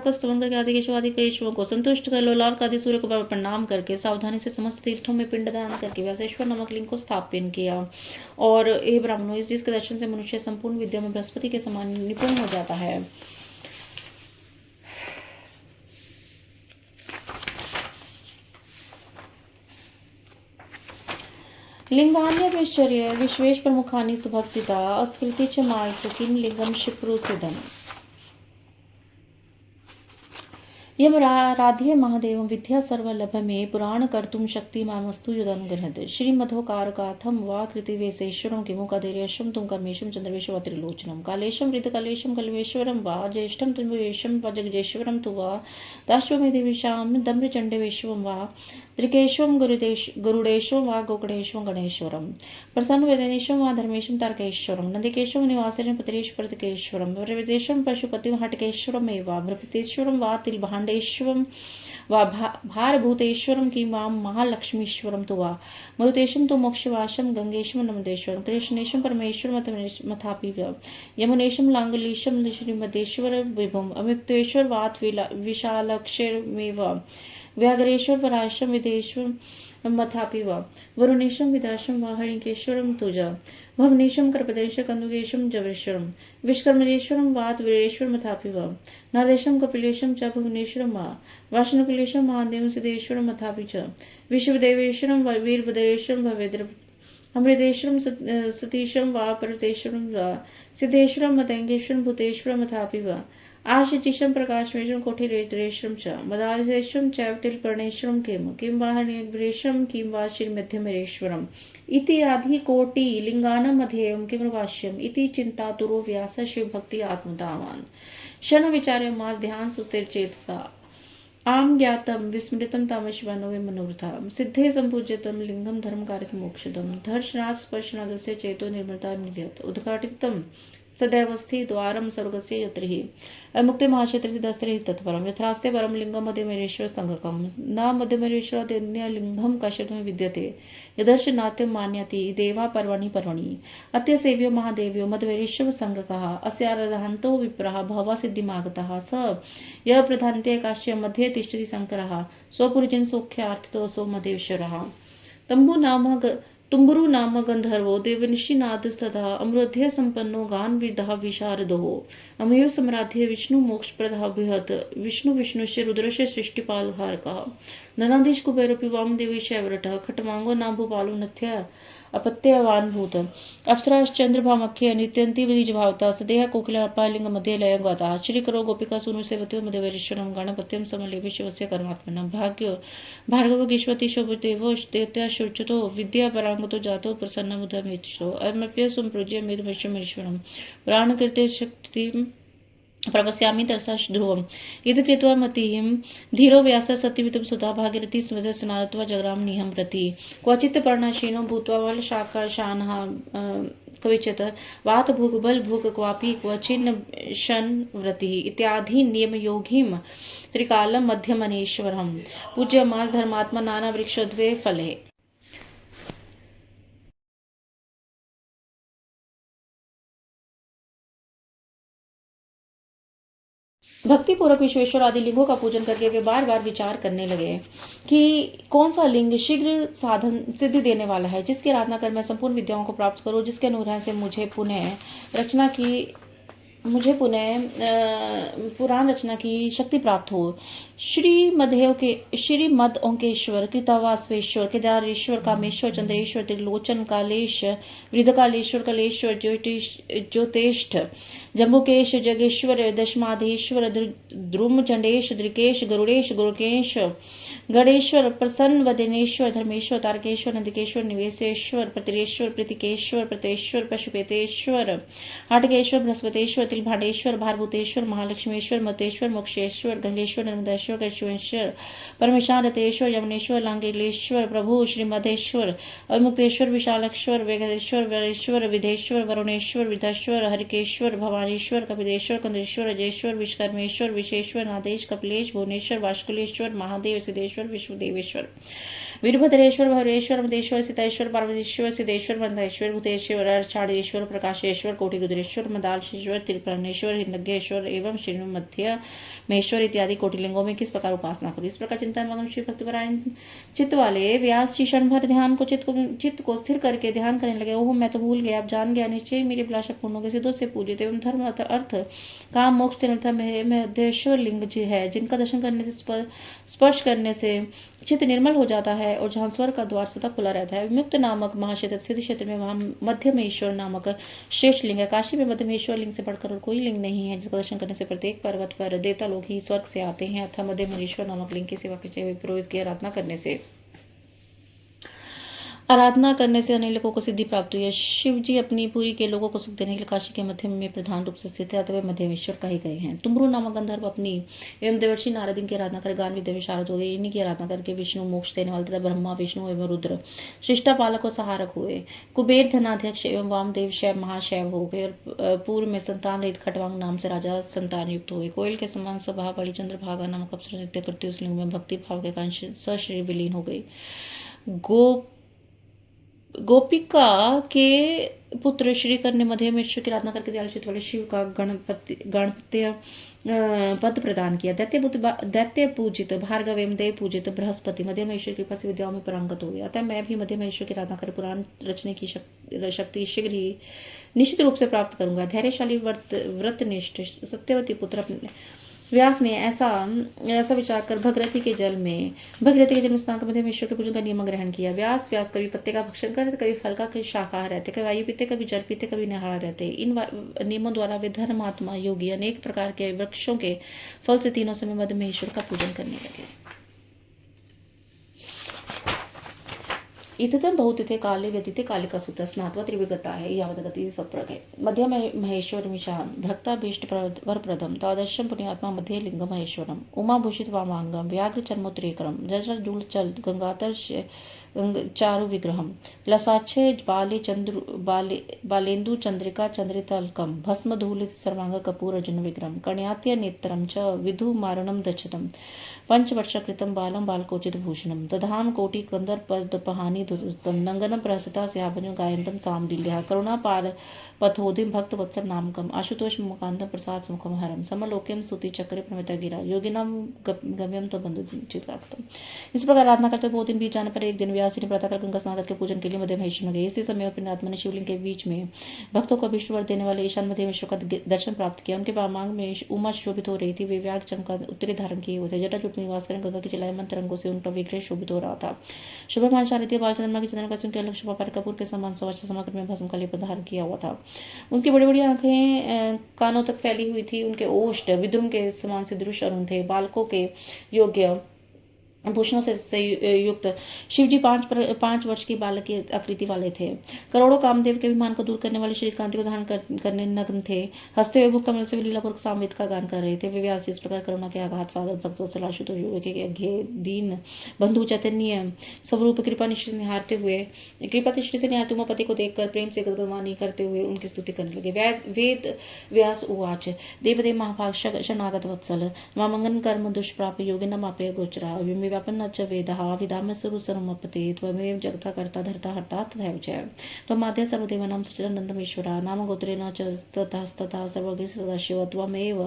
का स्तवन करके आदि केशवों को संतुष्ट कर लोलार्क आदि सूर्य को प्रणाम करके सावधानी से समस्त तीर्थों में पिंडदान करके व्यासेश्वर नामक लिंग को स्थापन किया। और हे ब्राह्मणों, इस जिसके दर्शन से मनुष्य संपूर्ण विद्या में बृहस्पति के समान निपुण हो जाता है। लिंगान्यश्चर्य विश्वेश प्रमुखानि सुभक्तिता अस्कृति च मार्गकिं लिंगम शिप्रुसिदम् यम राधे महादेव विद्या सर्वलभ में पुराण कर्तुम शक्ति मामस्तु युदनुगृहत श्रीमधोकारकाथम वा कृतिवेशेश्वरम किमुकाधीर्यशम तुम कर्मेशम चंद्रवेशव त्रिलोचनम कालेशम हृदकलेशम कल्वेश्वरम वा ज्येष्ठम त्रिभुवेशम जगजेश्वरम तु वा दाश्वमेधिविशाम दम्रचंडवेश्वरम वा त्रिकेशवं गुरुडेशवं वा गोकर्णेशवं गणेश्वरं प्रसन्नवदनेशवं वा धर्मेशं तारकेश्वरं नन्दिकेशवं निवासिनं पुत्रेश प्रतिकेश्वरं प्रविदेशं पशुपतिं हटकेश्वरमेव मृपतेश्वरं वा तिलभाण्डेश्वरं वा भारभूतेश्वरं किं वां महालक्ष्मीश्वरं तु वा मरुतेशं तु मोक्षवासं गंगेशं नमदेश्वरं कृष्णेशं परमेश्वरं मथापि यमुनेशं लाङ्गलेशं श्रीमदेश्वर विभुम् अमिक्तेश्वर वात विशालक्षरमेव व्याघ्रेश्वर पराशं विदेश्वर मथापि वा वरुणेशं विदाशं वा हरिकेश्वरं तुजा भवनेशं कर्पदेश कंदुकेशं जवेश्वरं विश्वकर्मदेश्वरं वात वीरेश्वर मथापि वा नादेशं कपिलेशं च भुवनेश्वरं वा वासनकुलेशं महादेवं सिद्धेश्वरं मथापि च विश्वदेवेश्वरं वीरभद्रेश्वरं भवेद्र अमृतेश्वरं सतीशं वा पर्वतेश्वरं वा सिद्धेश्वरं मतंगेश्वरं भूतेश्वरं मथापि वा आशितीशं प्रकाशमेशं कोटिरेश्वरं च मदालयेश्वरं चैव तिलपर्णेश्वरं किं वा हरिग्रेश्वरं किं वा श्रीमध्यमरेश्वरम् इति आदि कोटि लिंगानां मध्येयं किं भाष्यम् इति चिन्तातुरो व्यास शिवभक्ति आत्मतावान् शन विचार्य मास ध्यान सुस्थिर चेतसा आम ज्ञातम विस्मृतम तामश्वनो मनोरथम सिद्धे संपूज्यतम लिंगम धर्म कारक मोक्षदम धर्षनाथ स्पर्शनादस्य चेतो निर्मलता निधत उद्घाटितम सदैवस्थि द्वारम स्वर्गस्य यत्र हि मुक्ति महाक्षेत्र सिद्धस्त्र हि तत्परम यथास्ते परम लिंगम मध्यमेश्वर संघकम न मध्यमेश्वरादन्य लिंगम कश्यप विद्यते यदर्श नाट्यम मान्यति देवा पर्वणि पर्वणि अत्य सेव्यो महादेव्यो मध्यमेश्वर संघकः अस्याराधन्तो विप्रः भव सिद्धिमागतः स यः प्रधानते काश्य मध्ये तिष्ठति शंकरः स्वपुरजन सौख्यार्थितो सो मध्येश्वरः तुम्बुरु नाम गंधर्वो देवनिशिनादस्तथा अमृध्य संपन्नो गान विदः विशारदो अमयो सम्राध्य विष्णु मोक्ष प्रदः बृहत् विष्णु विष्णुश्च रुद्रश्च सृष्टिपालहारकः ननादिश कुबेरपि वाम देवीशैवरटः खटमांगो नाम भूपालो नथ्य अपत्यवान भूत अप्सराश्चंद्रभामख्य नित्यंती बीज भावता सदेह कोकिलापालिंग मध्य लय गाता श्री करो गोपिका सुनु सेवत्यो मध्यवरेश्वरम गणपत्यम समलेभे शिवस्य कर्मात्मनः भाग्यो भार्गव गीश्वती शोभदेवो देवत्या शुच्युतो विद्या परांगतो जातो प्रसन्न मुदमेश्वरो अमप्य संपूज्य मेदमेश्वरम प्राणकृते शक्ति प्रवस्यामि तरसा ध्रुवम् इति कृत्वा मतिं धीरो व्यास सत्यवितुं सुधा भागीरथी स्मृत स्नात्वा जगराम निहं प्रति क्वचित् पर्णशीनो भूत्वा वलशाकर्षाणः क्वचित् वात भूग बल भूग क्वापि क्वचिन् शन व्रतिः इत्यादि नियमयोगीं त्रिकालं मध्यमनेश्वरं पूज्य मास धर्मात्मा नाना वृक्षोद्वे फले भक्ति पूर्वक विश्वेश्वर आदि लिंगों का पूजन करके वे बार बार विचार करने लगे कि कौन सा लिंग शीघ्र साधन सिद्धि देने वाला है, जिसकी आराधना कर मैं संपूर्ण विद्याओं को प्राप्त करूं, जिसके अनुग्रह से मुझे पुराण रचना की शक्ति प्राप्त हो। श्री मद ओंकेश्वर कृतवास्वेश्वर केदारेश्वर कामेश्वर चंद्रेश्वर त्रिलोचन कालेश वृद्धकालेश्वर कलेश्वर ज्योतिष्ठ जम्बुकेश जगेश्वर दशमाधेश्वर द्रुम चंडेश द्रिकेश गरुड़ेश गुरुकेश गणेश्वर प्रसन्न वदनेश्वर धर्मेश्वर तारकेश्वर नंदिकेश्वर निवेशेश्वर प्रतिरेश्वर प्रतिकेश्वर प्रतेश्वर पशुपेतेश्वर हाटकेश्वर बृहस्पतेश्वर तिलभाडेश्वर भारभूतेश्वर महालक्ष्मीश्वर मतेश्वर मोक्षेश्वर गंगेश्वर नर्मदेश्वर केशवेश्वर परमेशारतेश्वर यमुनेश्वर लांगेलेश्वर प्रभु श्रीमदेश्वर अमुक्तेश्वर विशालेश्वर वेगदेश्वर वरेश्वर विधेश्वर वरुणेश्वर विधेश्वर हरिकेश्वर भवानीश्वर कपिलेश्वर कंदेश्वर अजयेश्वर विश्वकर्मेश्वर विशेश्वर नादेश कपिलेश भुवनेश्वर वाशकुलेश्वर महादेव सिद्धेश्वर विश्वदेवेश्वर वीरभद्रेश्वर भवरेश्वर मदेश्वर सीताश्वर पार्वतीश्वर सिद्धेश्वर बंधेश्वर भूतेश्वर अर्चाड़ेश्वर प्रकाशेश्वर कोटिरुद्रेश्वर मदालशेश्वर त्रिपुरानेश्वर हिरण्येश्वर एवं श्रीनु मध्य महेश्वर इत्यादि कोटिलिंगों में किस प्रकार उपासना करूं। इस प्रकार चिंतन मगन श्री भक्तिपरायण चित्त वाले व्यास जी क्षण भर ध्यान को चित्त को स्थिर करके ध्यान करने लगे। ओह मैं तो भूल गया, अब जान गया, निश्चय मेरी अभिलाषा पूर्ण होगी। सिद्धों से पूजित एवं धर्म अर्थ काम मोक्ष तीर्थता में अध्यक्षर लिंग जी है, जिनका दर्शन करने से स्पर्श करने से चित्त निर्मल हो जाता है और जहाँ स्वर्ग का द्वार सदा खुला रहता है। विमुक्त नामक महाक्षेत्र सिद्ध क्षेत्र में वहाँ मध्यमेश्वर नामक श्रेष्ठ लिंग है। काशी में मध्यमेश्वर लिंग से बढ़कर और कोई लिंग नहीं है, जिसका दर्शन करने से प्रत्येक पर्वत पर देवता लोग ही स्वर्ग से आते हैं। अतः मध्यमेश्वर नामक लिंग की सेवा की पुरोहित की आराधना करने से आराधना करने से अनेक लोगों को सिद्धि प्राप्त हुई है। शिव जी अपनी पुरी के लोगों को सुख देने के लिए काशी के मध्य में प्रधान रूप से स्थित है, अतः वे मध्यमेश्वर कहे गए हैं। तुम्बरु नामक गंधर्व अपनी एवं देवर्षि नारद इनकी आराधना कर गान विद्या विशारद हो गए। इन्हीं की आराधना करके विष्णु मोक्ष देने वाले तथा ब्रह्मा विष्णु एवं रुद्र सृष्टा पालक और सहारक हुए। कुबेर धनाध्यक्ष एवं वामदेव शैव महाशैव हो गए और पूर्व में संतान रहित खटवांग नाम से राजा संतान युक्त हुए। कोयल के समान स्वभाव वाली चंद्रभागा नामक अप्सरा नृत्य करती उस लिंग में भक्ति भाव के कारण सशरीर विलीन हो गई। गोपिका के पुत्र श्रीकर ने मध्यमेश्वर की आराधना करके दयालु चित्त वाले शिव का गणपत्य पद प्रदान किया। दैत्य पूजित भार्गव एवं देव पूजित बृहस्पति मध्यमेश्वर की कृपा से विद्याओं में पारंगत हो गया। अतः मैं भी मध्यमेश्वर की आराधना कर पुराण रचने की शक्ति शीघ्र ही निश्चित रूप से प्राप्त करूंगा। धैर्यशाली व्रतनिष्ठ सत्यवती पुत्र अपने व्यास ने ऐसा विचार कर भगीरथी के जल में स्नान कर मध्यमेश्वर के पूजन का नियम ग्रहण किया। व्यास कभी पत्ते का भक्षण करते, कभी फल का शाकाहार रहते, कभी वायु पीते, कभी जल पीते, कभी निहार रहते। इन नियमों द्वारा वे धर्मात्मा योगी अनेक प्रकार के वृक्षों के फल से तीनों समय मध्यमेश्वर का पूजन करने लगे। इतम बहुतिथे काले व्यतीते कालिका सुत स्नात्वा त्रिविगता है यावद गति सप्रगे मध्य महेश्वर मिशान भक्ताभीष्ट वरप्रदम तादृशम पुण्यात्मा मध्य लिंग महेश्वरम उमाभूषित वामांगम व्याघ्र चर्मोत्रेकरम जल जूल चल गंगातर चारु विग्रहम लसाच्छे बालेन्दु चंद्रिका चंद्रितल्कम भस्म धूलित सर्वांग कपूर अर्जुन विग्रहम कर्ण्यात्य नेत्रम च विधु मारणम दक्षतम पंचवर्षकृतं बालं बालकोचित भूषणं दधाम कोटि कंदर पद पहानि दुतम नंगनम प्रहसता स्याभन गायंतम सामदिल्या करुणापार पथोदिम भक्त वत्सर नामकम आशुतोष मुकांतम प्रसाद सुमुखम हरम समलोक्यम स्तुति चक्रे प्रमिता गिरा योगिनाम गम्यम तो बंधु चित्ताक्तम। इस प्रकार आराधना करते बहुत दिन बीत जाने पर एक दिन व्यास ने प्रातः गंगा स्नान करके पूजन के लिए मध्यमेश्वर में गए। इसी समय पुण्यात्मा ने शिवलिंग के बीच में भक्तों को अभिष्ट वर देने वाले ईशान मध्यमेश्वर का दर्शन प्राप्त किया। उनके वामांग में उमा शोभित हो रही थी। वे व्याघ्र चर्म का उत्तरी धारण किए हुए थे। जटाजूट निवास करें गंगा की चलायमान तरंगों से उनका विग्रह शोभित हो रहा था। शोभामान शारदीय बालचंद्रमा की चंद्रमा का उनके अलग शोभा पर कपूर के समान सवच्छ समाकर में भस्म का लेप धारण किया हुआ था। उसकी बड़ी बड़ी आंखें कानों तक फैली हुई थी। उनके ओष्ठ विद्रुम के समान से दृश्य अरुण थे। बालकों के योग्य भूषणों से युक्त शिवजी 5 वर्ष की बालक की आकृति वाले थे। करोड़ों कामदेव के अभिमान को दूर करने वाले श्री कांति को धारण करने नग्न थे। हंसते हुए मुख कमल से लीलापूर्वक सामवेद का गान कर रहे थे। वे व्यास इस प्रकार करुणा के आघात सागर भक्त वत्सल आशुतोष के दीन बंधु चैतन्य स्वरूप कृपा दृष्टि से निहारते उमापति को देखकर प्रेम से गदगदमानी करते हुए उनकी स्तुति करने लगे। वेद व्यास उवाच देवदेव महाभाग शरणागत वत्सल मामंगन कर्म दुष्प्राप योगिन मापय गोचरा व्यापन्न च वेदः विधाम्य सर्वमपते त्वमेव जगता कर्ता धर्ता हर्ता तथैव च त्वमाद्य सर्वदेवानां सच्चिदानन्दमेश्वरा नाम गोत्रेण च ततस्तथा सर्वज्ञ सदाशिव त्वमेव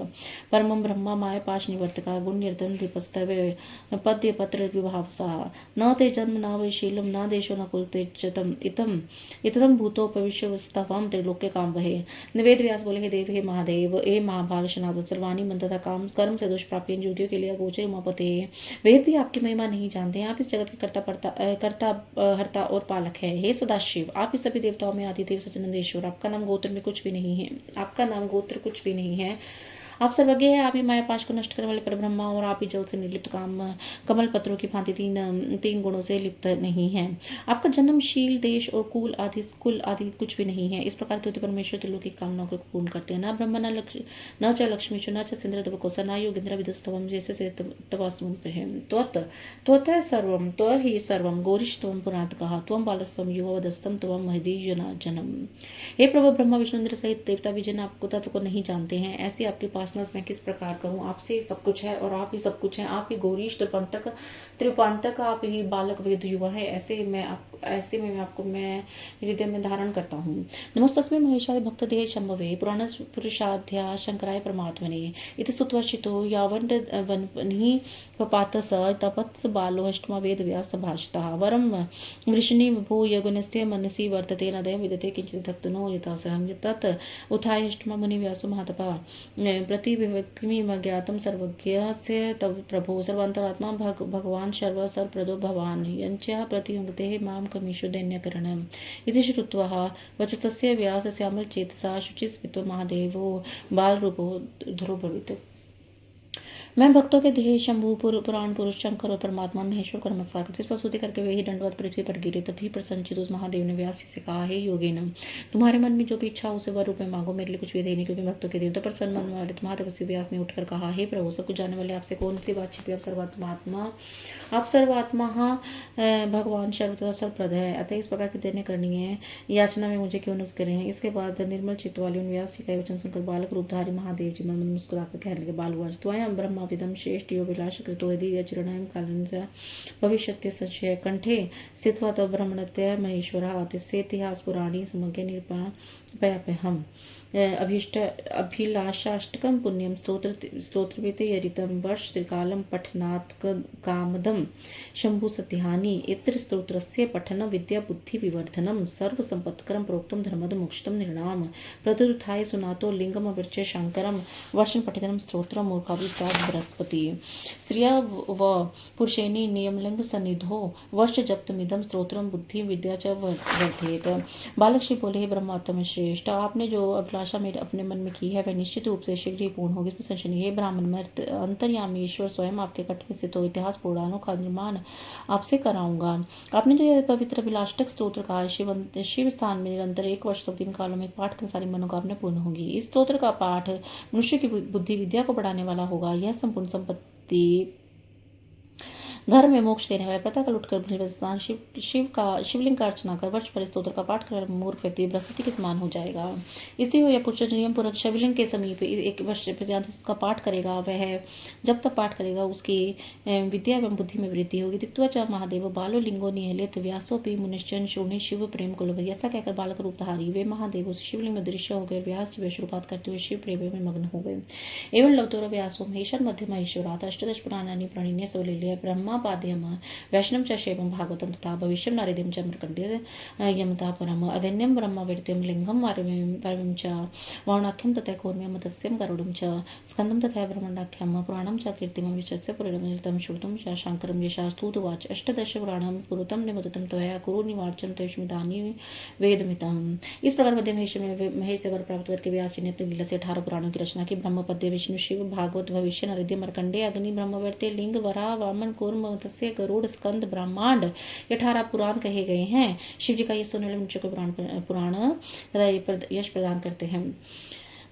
परमं ब्रह्म माया पाश निवर्तका गुणनिर्धन दीपस्तवे पद्य पत्र विभावसः न ते जन्म न वै शीलं न देशो न कुल ते चतम इतम भूतोपविश्यस्तवं त्रिलोक्य काम वहे। निवेद व्यास बोले, हे देव, हे महादेव, हे महाभाग शनागत सर्वाणी मन तथा काम कर्म से दुष्प्राप्य योगियों के लिए गोचर उमापते वेद भी आपकी महिमा नहीं जानते हैं। आप इस जगत के कर्ता हर्ता और पालक हैं। हे सदाशिव, आप इस सभी देवताओं में आदिदेव सच्चिदानंदेश्वर, आपका नाम गोत्र में कुछ भी नहीं है। आपका नाम गोत्र कुछ भी नहीं है। आप सर्वज्ञ हैं। आप ही माया पाश को नष्ट करने वाले परब्रह्मा और आप ही जल से निर्लिप्त कमल पत्रों की भांति तीन गुणों से लिप्त नहीं है। आपका जन्मशील देश और कुल आदि कुछ भी नहीं है। इस प्रकार के होते परमेश्वर त्रिलोक की कामनाओं को पूर्ण करते हैं। न ब्रह्म न च लक्ष्मी न च सिंद्र तवकोसा न योगिंद्र विदुस्तवम जैसे तवास्म त्वतः सर्वम त्व ही सर्वम गौरीश त्वम पुरातकः त्वम बालस्वम युवदस्तम त्वम महदीय जनम। हे प्रभु, ब्रह्मा विष्णु इंद्र सहित देवता भी जिन आपको तत्व को नहीं जानते हैं, ऐसे आपके पास मैं किस प्रकार करूं। आपसे सब कुछ है और आप ही सब कुछ हैं। आप ही गौरीश त्रिपांतक आप ही बालक वेद युवा है। ऐसे में आपको मैं हृदय में धारण करता हूँ। नमस्तस्मै महेशाय भक्त देह शंभवे पुराण पुरुषाध्या शंकराय परमात्मने इति स्तुत्वचितो यावन्नि पपात स तपत्स बालो अष्टमा वेद व्यास भाषितः वरम वृषणि भूय गुणस्य मनसि वर्तते न दयं विदते किंचित् धक्तनो यथा सहं तत् उत्थाय अष्टमा मुनि व्यासो महातपः प्रतिविभक्तिमज्ञातं सर्वज्ञस्य तव प्रभो सर्वान्तरात्मा भगवान् सर्वप्रदो भवान् यञ्च प्रतियुङ्क्ते मां कमीषु दैन्यकरणम् इति श्रुत्वा वचस्तस्य व्यासस्यामलचेतसा शुचिस्मितो महादेवो बालरूपो ध्रुवभवित्। मैं भक्तों के ध्येय शंभु पुराण पुरुष शंकर और परमात्मा महेश्वर को नमस्कार करती इस पर स्तुति करके वे ही दंडवत पृथ्वी पर गिरे। तभी प्रसन्नचित उस महादेव ने व्यास जी से कहा, हे योगीनम, तुम्हारे मन में जो भी इच्छा हो उसे वह रूप में मांगो, मेरे लिए कुछ भी देने, क्योंकि भक्तों के देव। तो प्रसन्न मन वाले महातपस्वी व्यास ने उठकर कहा, हे प्रभु, सब कुछ जानने वाले आपसे कौन सी बात छिपी? आप सर्वात्मा भगवान सर्वदा सर्वप्रद है, अतः इस प्रकार की देने करनी है याचना में मुझे क्यों अनुरोध करें। इसके बाद निर्मल चित्त वाले उन व्यास जी का वचन सुनकर बालक रूपधारी महादेव जी मन मुस्कुराकर कहने लगे, बालुवाच त्वयं ब्रह्माविदं श्रेष्ठ यो विलास कृतो यदि चिरणयं कालं भविष्यत्य संशय कंठे स्थित्वा तव ब्रह्मण्य महेश्वरः तिस्सेतिहास पुराणी समज्ञ निरूपयाम्यहम् अभिलाषाष्टकं पुण्यं स्तोत्रविते यरितं वर्ष त्रिकालं पठनात् कामदं शंभु सत्यानि इत्र स्तोत्रस्य पठन विद्या बुद्धि विवर्धनम सर्व संपत्करम प्रोक्तम धर्मद मोक्षतम निर्णाम प्रतुथाय सुनातो लिंगम अविर्चय शंकरम वर्षन पठितम स्तोत्रम मूर्खाभिसाद बृहस्पति स्त्रिया व पुरुषेणी नियमलिंग सन्निधो वर्ष जप्तमिदम स्तोत्रम बुद्धि विद्या च वर्धेत। बालक श्री बोले, हे ब्रह्मोत्तम श्रेष्ठ, आपने जो अभिलाषा मेरे अपने मन में की है वह निश्चित रूप से शीघ्र ही पूर्ण होगी, इसमें संशय नहीं। हे ब्राह्मण, मैं अंतर्यामी ईश्वर स्वयं आपके कंठ में स्थित हो इतिहास पुराणों का निर्माण आपसे कराऊंगा। आपने जो यह पवित्र अभिलाषक स्तोत्र कहा है, शिव स्थान में निरंतर 1 वर्ष तक 3 कालों में पाठ करने सारी मनोकामना पूर्ण होगी। इस स्तोत्र का पाठ मनुष्य की बुद्धि विद्या को बढ़ाने वाला होगा। यह संपूर्ण संपत्ति घर में मोक्ष देने वाले प्रातःकाल उठकर स्नान शिवलिंग का अर्चना कर वर्ष भर स्तोत्र का पाठ कर मूर्ख व्यक्ति बृहस्पति के समान हो जाएगा। स्त्री हो या पुरुष नियम पूर्वक शिवलिंग के समीप 1 वर्ष पर्यंत इसका पाठ करेगा, वह जब तक पाठ करेगा उसकी विद्या एवं बुद्धि में वृद्धि होगी। दिक्त्वा महादेव बालो लिंगो निहलित व्यासोपि मुनिश्चन शोणी शिव प्रेम कुलवै। ऐसा कहकर बालक रूपधारी वे महादेव उस शिवलिंग में दृश्य हो गए। व्यास विश्रुपात करते हुए शिव प्रेम में मग्न हो गए। एवं लवतोर व्यासो महेशन मध्य महेश्वरात अष्टादश पुराणानि प्रणीन्य सवलील्य ब्रह्मा पाद्यम वैष्णव च शैवं भागवतं तथा भविष्यं नारदं च मृकण्डे यमता परम अगण्यं ब्रह्मवीर्तिं लिंगं वारविं च वारुणाख्यं तथा कौर्म्यं मत्स्यं गरुडं च स्कन्दं तथा ब्रह्मणाख्यं पुराणं च कीर्तिमं विचस्य पुराणमितं श्रुतं च शङ्करं यशास्तुतवाच अष्टादश पुराणं पुरुतं निमुदितं त्वया कुरु निवार्चं तेष्मितानि वेदमितम्। इस प्रकार मध्य महेश से वर प्राप्त करके व्यास जी ने अपनी लीला से 18 पुराणों की रचना की। ब्रह्म पद्य विष्णु शिव भागवत भविष्य नारद मर्कंडे अग्नि ब्रह्मवर्ते लिंग वराह वामन कूर्म मत्स्य गरुड़ स्कंद ब्रह्मांड 18 पुराण कहे गए हैं। शिव जी का ये सुनने वाले मनुष्य को पुराण यश प्रदान करते हैं।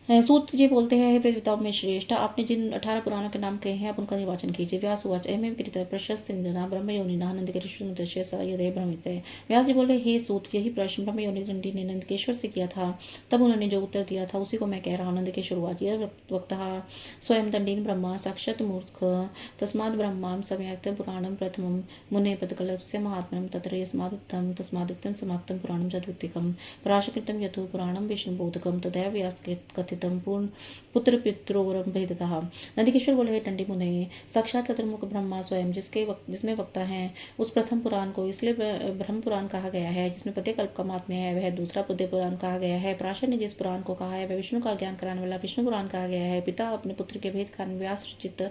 सूत जी बोलते हैं, हे वेदविताओं में श्रेष्ठ, आपने जिन 18 पुराणों के नाम कहे हैं आप उनका निर्वाचन कीजिए। व्यास उवाच अयमेव कृतः प्रशस्त निधना ब्रह्म योनिना नंदकेश्वर मुदस्य स यदे भ्रमित है। व्यास जी बोले, हे सूत, यही प्रश्न ब्रह्म योनि दंडी ने नंदकेश्वर से किया था, तब उन्होंने जो उत्तर दिया था उसी को मैं कह रहा हूँ। नंदकेश्वर उवाच यह वक्तः स्वयं दंडीन ब्रह्मा साक्षात् मूर्ख तस्माद् ब्रह्मां सम्यक् पुराणं प्रथमं मुने पदकल्पस्य महात्मनं तत्र तस्मादुक्तं समाप्तं पुराणं च द्वितीयकं पराशकृतं यतो पुराणं विष्णुबोधकं तदैव व्यास कथितं पूर्ण पुत्र पित्रोरम भेदतः। नंदकेश्वर बोले, हे दंडी मुने, साक्षात चतुर्मुख ब्रह्मा स्वयं जिसमें वक्ता है उस प्रथम पुराण को इसलिए ब्रह्म पुराण कहा गया है जिसमें पद्यकल्प का महात्म्य है, वह दूसरा पद्य पुराण कहा गया है। पराशर ने जिस पुराण को कहा है वह विष्णु का ज्ञान कराने वाला विष्णु पुराण कहा गया है। पिता अपने पुत्र के भेद कारण व्यास रचित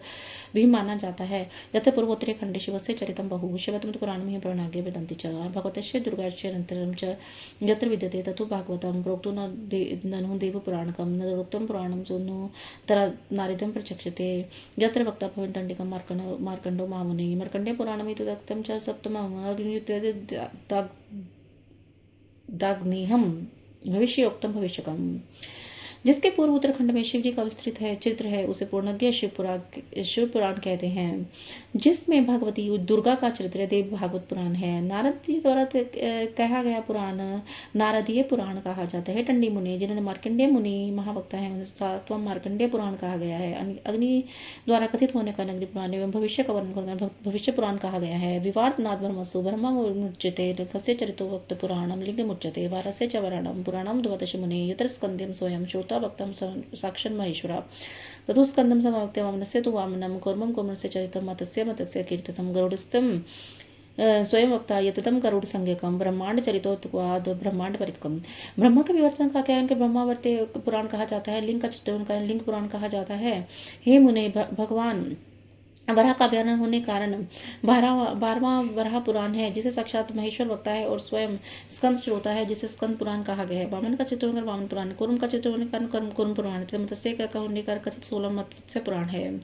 भी माना जाता है। यथ पूर्वोत्तरे खंडे शिवस्य चरितं बहु शिवतम पुराणं हि पुराणाग्रे वेदन्ति च भगवतस्य दुर्गाच्यनन्तरं च यत्र विद्यते ततो भागवतं प्रोक्तो ननु देवपुराणकं उत्तम पुराणं सोनु नारदं प्रचक्षते यत्र वक्ता भवन्तण्डिकं मार्कण्डो महामुनि मार्कण्डे पुराणमिति दत्तं च सप्तमम् अग्नियुक्ताग्निहं भविष्योक्तं भविष्यकम्। जिसके पूर्व उत्तराखंड में शिव जी का विस्तृत है चित्र है उसे पूर्णज्ञ शिव पुराण कहते हैं। जिसमें भगवती दुर्गा का चरित्र देव भागवत पुराण है। नारद जी द्वारा कहा गया पुराण नारदीय पुराण कहा जाता है। टंडी मुनि जिन्होंने मार्कंडेय मुनि महावक्ता है 7वां मार्कंडेय पुराण कहा गया है। अग्नि द्वारा कथित होने का अग्नि पुराण एवं भविष्य का वर्णन करना भविष्य पुराण कहा गया है। विवाद नाद ब्रह्मसु ब्रह्मा मुच्यते कस्य चरितो वक्त पुराणम लिंग मुच्यते वारस्य च वरणम पुराणम द्वादश मुनि यत्र स्कंदम स्वयं श्रोता वक्तम साक्षान् महेश्वरा ततुस्कंदं समावक्त्य वामनस्य तु वामनं कूर्मं कूर्मस्य चरितं मत्स्य कीर्तितं गरुडस्थं स्वयं वक्ता यततम गरुड़ संज्ञकम ब्रह्मांड चरितोत्वाद ब्रह्मांड परितकम। ब्रह्मा के विवर्तन का क्या है कि ब्रह्मावर्ते पुराण कहा जाता है। लिंग का चित्रण का लिंग पुराण कहा जाता है। हे मुने भगवान वराह का अवतरण होने के कारण 12वां वराह पुराण है, जिसे साक्षात महेश्वर वक्ता है और स्वयं स्कंद श्रोता है, जिसे स्कंद पुराण कहा गया है। वामन का चित्र होकर वामन पुराण, कुर्म का चित्र होने के कारण कुर्म पुराण, तथा मत्स्य का होने के कारण कथित 16 मत्स्य पुराण है।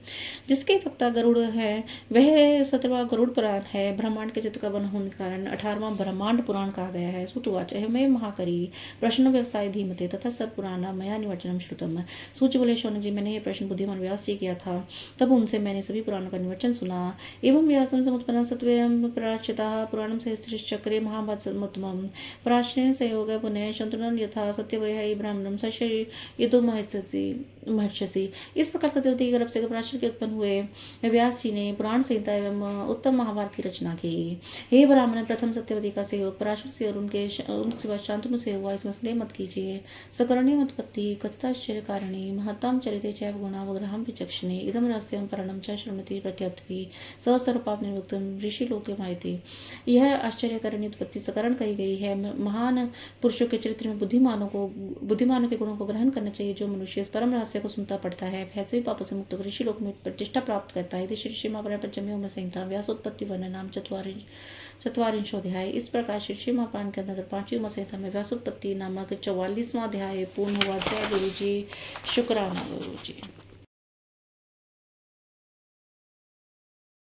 जिसके वक्ता गरुड़ है वह 17वां गरुड़ पुराण है। ब्रह्मांड के चित्र का बन होने के कारण 18वां ब्रह्मांड पुराण कहा गया है। सूतवाच मे महाकरी प्रश्न व्यवसाय धीमते तथा सर्व पुराण मया निवचनम श्रुतम। सूच बोले शौनक जी, मैंने ये प्रश्न बुद्धिमान व्यास जी किया था, तब उनसे मैंने सभी पुराणों का निवचन सुना। एवं व्यासम समुत्पन्न सत्वयं प्राच्यतः पुराणं सहस्रचक्रे महाभारतमुत्तमम् प्राचीन संयोग पुनः शंतुनन यथा सत्यवय ब्राह्मणम सशरी यदो महर्षि। इस प्रकार सत्यवती गर्भ से प्राचीन के उत्पन्न हुए व्यास जी ने पुराण संहिता एवं उत्तम महाभारत की रचना की। हे ब्राह्मण, प्रथम सत्यवती का सहयोग पराशर से और उनके शांतनु से हुआ, इसमें संदेह मत कीजिए। सकरणी उत्पत्ति कथिताश्चर्य कारणी महत्ताम चरिते चैव गुणा वग्रहम विचक्षणे इदम रहस्यम परणम च श्रृणति प्रत्यत्वी सर्वपाप निवृत्तम ऋषि लोके मायते। यह आश्चर्यकरणी उत्पत्ति सकरण करी गई है। महान पुरुषों के चरित्र में बुद्धिमानों के गुणों को ग्रहण करना चाहिए। जो मनुष्य इस परम रहस्य को सुनता पढ़ता है, वैसे भी पापों से मुक्त होकर ऋषि लोक में प्रतिष्ठा प्राप्त करता है। श्री श्री महापुराण पंचमी संहिता व्यासोत्पत्ति वर्णनाम चत्वारिंशोध्याय। इस प्रकार श्री श्री महापुराण के अंतर्गत 5वीं संहिता में व्यासोत्पत्ति नामक 44वां अध्याय पूर्ण हुआ। जय गुरु जी, शुक्राना गुरु जी।